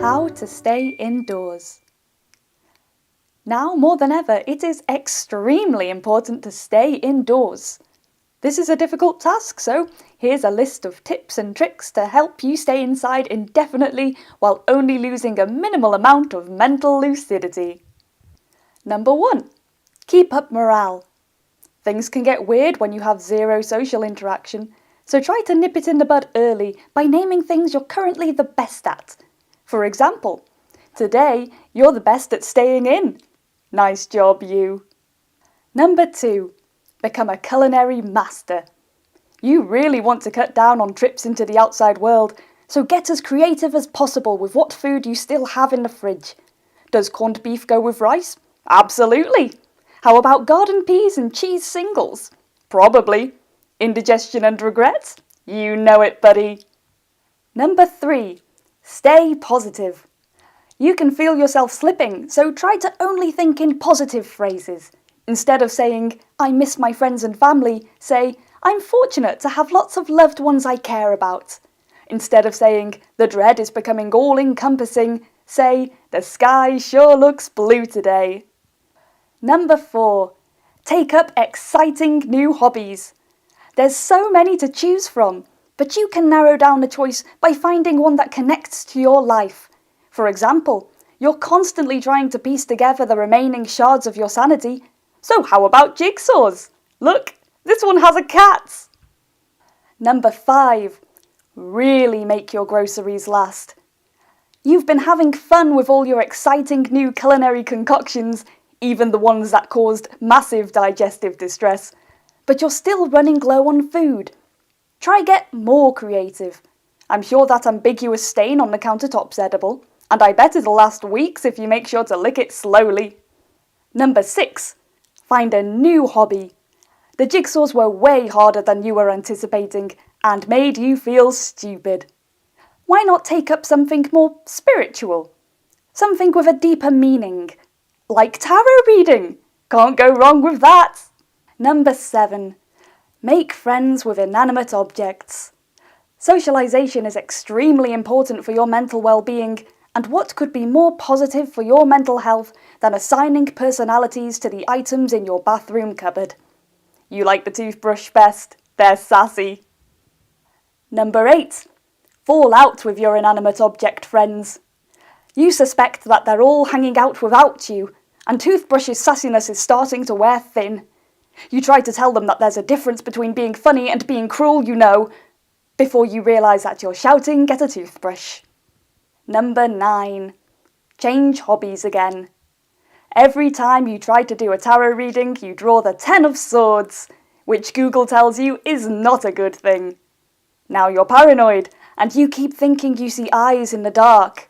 How to stay indoors. Now more than ever, it is extremely important to stay indoors. This is a difficult task, so here's a list of tips and tricks to help you stay inside indefinitely while only losing a minimal amount of mental lucidity. Number 1. Keep up morale. Things can get weird when you have zero social interaction, so try to nip it in the bud early by naming things you're currently the best at. For example, today you're the best at staying in. Nice job, you. Number 2. Become a culinary master. You really want to cut down on trips into the outside world, so get as creative as possible with what food you still have in the fridge. Does corned beef go with rice? Absolutely. How about garden peas and cheese singles? Probably. Indigestion and regret? You know it, buddy. Number 3. Stay positive. You can feel yourself slipping, so try to only think in positive phrases. Instead of saying, I miss my friends and family, say, I'm fortunate to have lots of loved ones I care about. Instead of saying, the dread is becoming all-encompassing, say, the sky sure looks blue today. Number 4. Take up exciting new hobbies. There's so many to choose from, but you can narrow down the choice by finding one that connects to your life. For example, you're constantly trying to piece together the remaining shards of your sanity, so how about jigsaws? Look, this one has a cat! Number 5. Really make your groceries last. You've been having fun with all your exciting new culinary concoctions, even the ones that caused massive digestive distress, but you're still running low on food. Try get more creative. I'm sure that ambiguous stain on the countertop's edible, and I bet it'll last weeks if you make sure to lick it slowly. Number 6. Find a new hobby. The jigsaws were way harder than you were anticipating and made you feel stupid. Why not take up something more spiritual? Something with a deeper meaning. Like tarot reading. Can't go wrong with that. Number 7. Make friends with inanimate objects. Socialization is extremely important for your mental well-being, and what could be more positive for your mental health than assigning personalities to the items in your bathroom cupboard? You like the toothbrush best? They're sassy. Number 8. Fall out with your inanimate object friends. You suspect that they're all hanging out without you, and Toothbrush's sassiness is starting to wear thin. You try to tell them that there's a difference between being funny and being cruel, you know, before you realise that you're shouting at a toothbrush. Number 9. Change hobbies again. Every time you try to do a tarot reading, you draw the 10 of Swords, which Google tells you is not a good thing. Now you're paranoid, and you keep thinking you see eyes in the dark.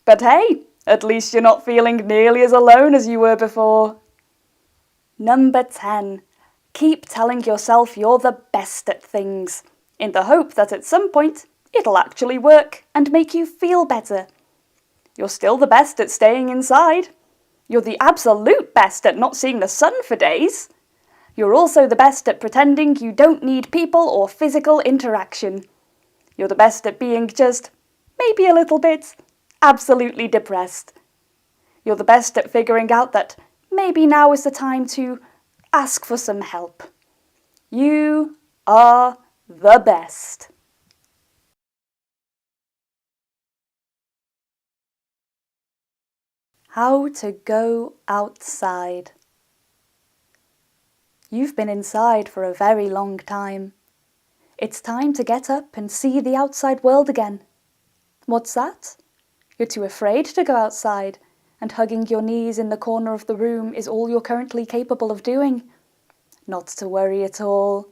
But hey, at least you're not feeling nearly as alone as you were before. Number 10. Keep telling yourself you're the best at things, in the hope that at some point it'll actually work and make you feel better. You're still the best at staying inside. You're the absolute best at not seeing the sun for days. You're also the best at pretending you don't need people or physical interaction. You're the best at being just, maybe a little bit, absolutely depressed. You're the best at figuring out that maybe now is the time to ask for some help. You are the best. How to go outside. You've been inside for a very long time. It's time to get up and see the outside world again. What's that? You're too afraid to go outside, and hugging your knees in the corner of the room is all you're currently capable of doing. Not to worry at all.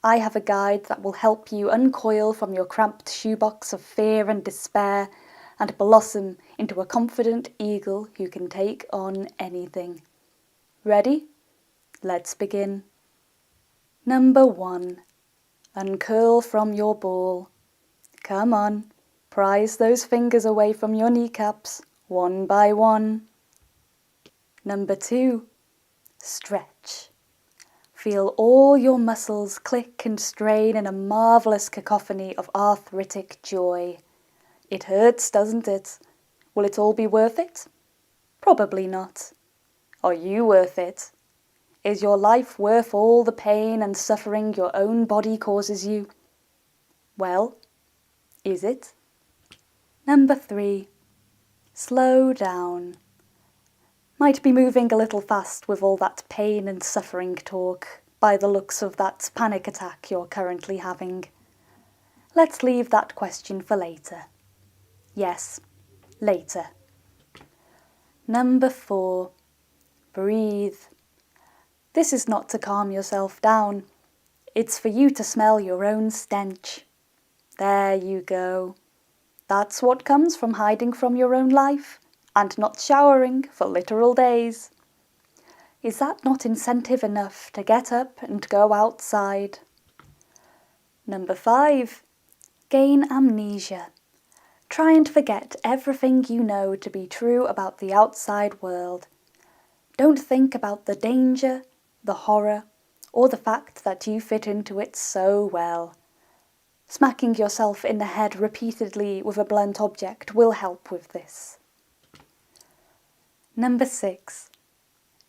I have a guide that will help you uncoil from your cramped shoebox of fear and despair and blossom into a confident eagle who can take on anything. Ready? Let's begin. Number 1. Uncurl from your ball. Come on, prise those fingers away from your kneecaps, one by one. Number 2. Stretch. Feel all your muscles click and strain in a marvellous cacophony of arthritic joy. It hurts, doesn't it? Will it all be worth it? Probably not. Are you worth it? Is your life worth all the pain and suffering your own body causes you? Well, is it? Number 3. Slow down. Might be moving a little fast with all that pain and suffering talk, by the looks of that panic attack you're currently having. Let's leave that question for later. Yes, later. Number 4. Breathe. This is not to calm yourself down. It's for you to smell your own stench. There you go. That's what comes from hiding from your own life and not showering for literal days. Is that not incentive enough to get up and go outside? Number 5. Gain amnesia. Try and forget everything you know to be true about the outside world. Don't think about the danger, the horror, or the fact that you fit into it so well. Smacking yourself in the head repeatedly with a blunt object will help with this. Number 6.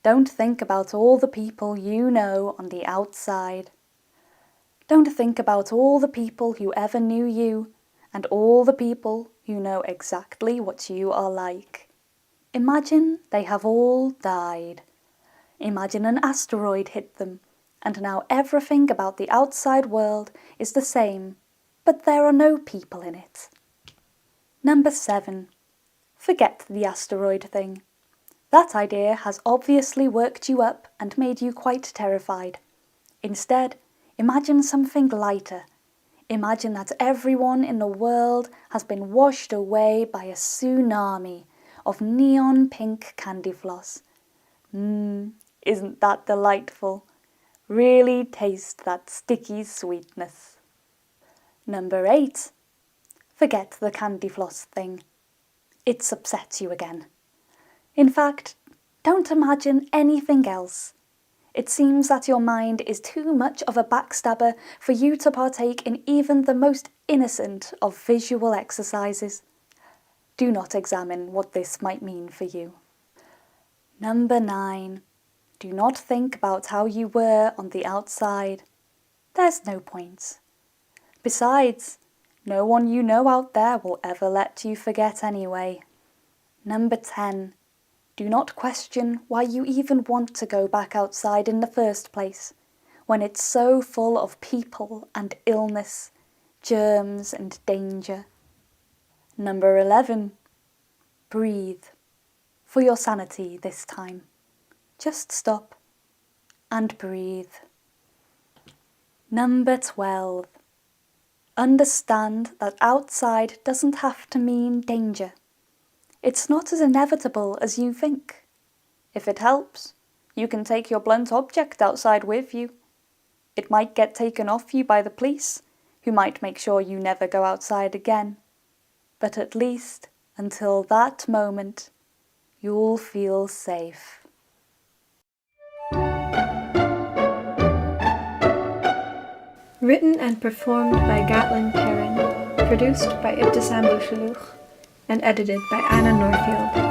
Don't think about all the people you know on the outside. Don't think about all the people who ever knew you and all the people who know exactly what you are like. Imagine they have all died. Imagine an asteroid hit them, and now everything about the outside world is the same, but there are no people in it. Number 7. Forget the asteroid thing. That idea has obviously worked you up and made you quite terrified. Instead, imagine something lighter. Imagine that everyone in the world has been washed away by a tsunami of neon pink candy floss. Isn't that delightful? Really taste that sticky sweetness. Number 8. Forget the candy floss thing. It's upset you again. In fact, don't imagine anything else. It seems that your mind is too much of a backstabber for you to partake in even the most innocent of visual exercises. Do not examine what this might mean for you. Number 9. Do not think about how you were on the outside. There's no point. Besides, no one you know out there will ever let you forget anyway. Number 10. Do not question why you even want to go back outside in the first place, when it's so full of people and illness, germs and danger. Number 11. Breathe. For your sanity this time. Just stop and breathe. Number 12. Understand that outside doesn't have to mean danger. It's not as inevitable as you think. If it helps, you can take your blunt object outside with you. It might get taken off you by the police, who might make sure you never go outside again. But at least, until that moment, you'll feel safe. Written and performed by Gatlin Perrin, produced by Ibtisam Bouchelouch, and edited by Anna Norfield.